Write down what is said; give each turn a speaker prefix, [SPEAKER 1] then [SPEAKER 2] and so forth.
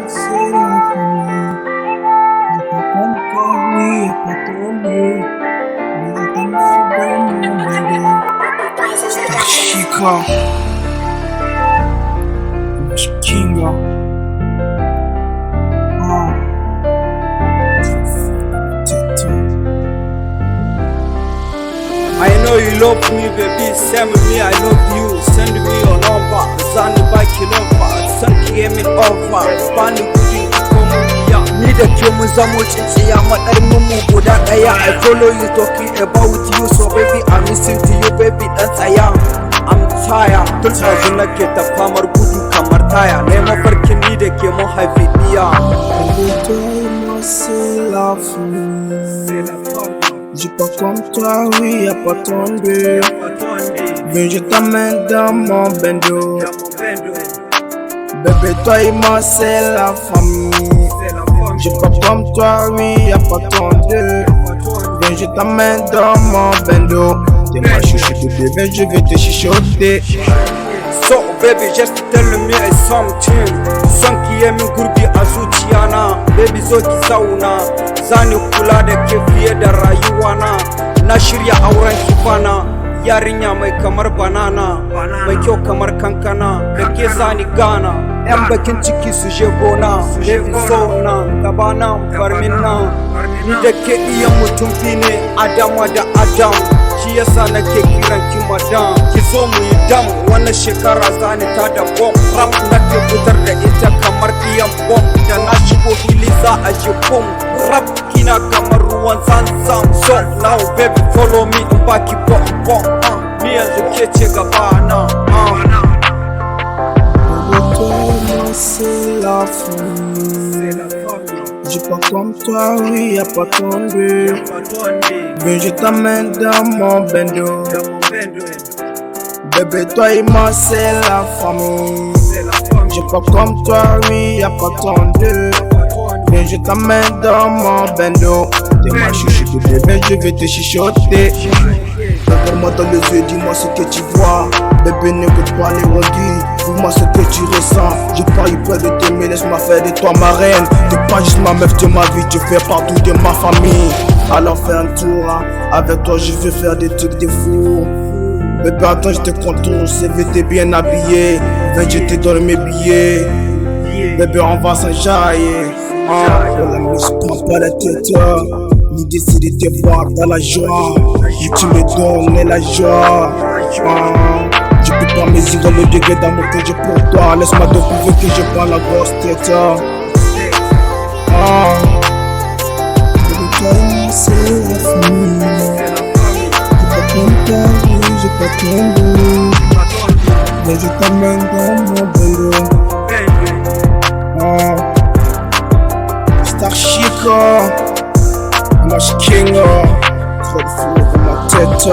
[SPEAKER 1] C'est la famille. Je peux comme toi, oui, y'a pas trop mieux. Mais je t'aime dans mon bébé. Star Chica. Kinga.
[SPEAKER 2] I know you love me, baby. Send me, I love you. Send me your number. Send back your number. Send me over. Bani kudi komuya. Ni da ke mun zamo cinciya madar mu guda daya. I follow you talking about you, so baby I'm missing to you, baby. Dan tsaya. I'm tired. Tun ɗazu nake ta famar gudu kamar taya. Nema farkin ni da ke mun haifi diya.
[SPEAKER 1] Toi, c'est la famille. J'ai pas comme toi, oui, y'a pas tombé. Viens, je t'amène dans mon bendo. Bébé, toi et moi, c'est la famille. J'ai pas comme toi, oui, y'a pas tombé. Viens, je t'amène dans mon bendo. T'es ma chouchoute, bébé, je vais te chuchoter.
[SPEAKER 2] So baby just tell me something. Son ki yi min gurbi a zuciyana. Baby zo ki zauna. Zani kula da ke fiye da rayuwana. Na shirya auren ki bana. Yarinya mai kamar banana, mai kyau kamar kankana. Da ke zani gana. Yan bakin ciki su je gona. Baby so na gabana farmin na. Ni da ke iya mutum fi ne Adama da Adam. Shi yasa nake kiran ki madam. Ki zo mu yi dam. Wannan shekara zani ta da bomb. Rap nake fitar da ita kamar iyan bomb. Da na shigo fili za a ji boom. Rap kina kamar ruwan zanzam. So now baby follow me in baki bomb bomb. Ni yanzu ke ce gaba na.
[SPEAKER 1] C'est la famille. J'ai pas comme toi, oui, y'a pas tombé. Viens, je t'amène dans mon bendo. Bébé, toi et moi, c'est la famille. J'ai pas comme toi, oui, y'a pas tombé. Viens, je t'amène dans mon bendo. T'es ma chouchoute, bébé, je vais te chuchoter. Regarde-moi dans les yeux, dis-moi ce que tu vois. Bébé, n'écoute pas les rendus. Dis-moi ce que tu ressens. J'ai pas eu peur de t'aimer, laisse-moi faire de toi ma reine. T'es pas juste ma meuf de ma vie, tu fais partout de ma famille. Alors fais un tour, hein. Avec toi je veux faire des trucs de fou. Bébé, attends, je te contourne, CV, t'es bien habillé. Viens, je te donne mes billets. Bébé, on va s'enjailler. Pour la musique, prends pas la tête. L'idée c'est de te voir dans la joie. Et tu me donnes la joie. Je peux pas mesurer le degré d'amour que j'ai pour toi. Laisse-moi te prouver que je prends la grosse tête. C'est la famille. J'ai pas comme toi, oui, j'ai pas tombé. Mais je t'amène dans mon bendo. Star Chica. Moi je king. Trop de fou dans ma tête.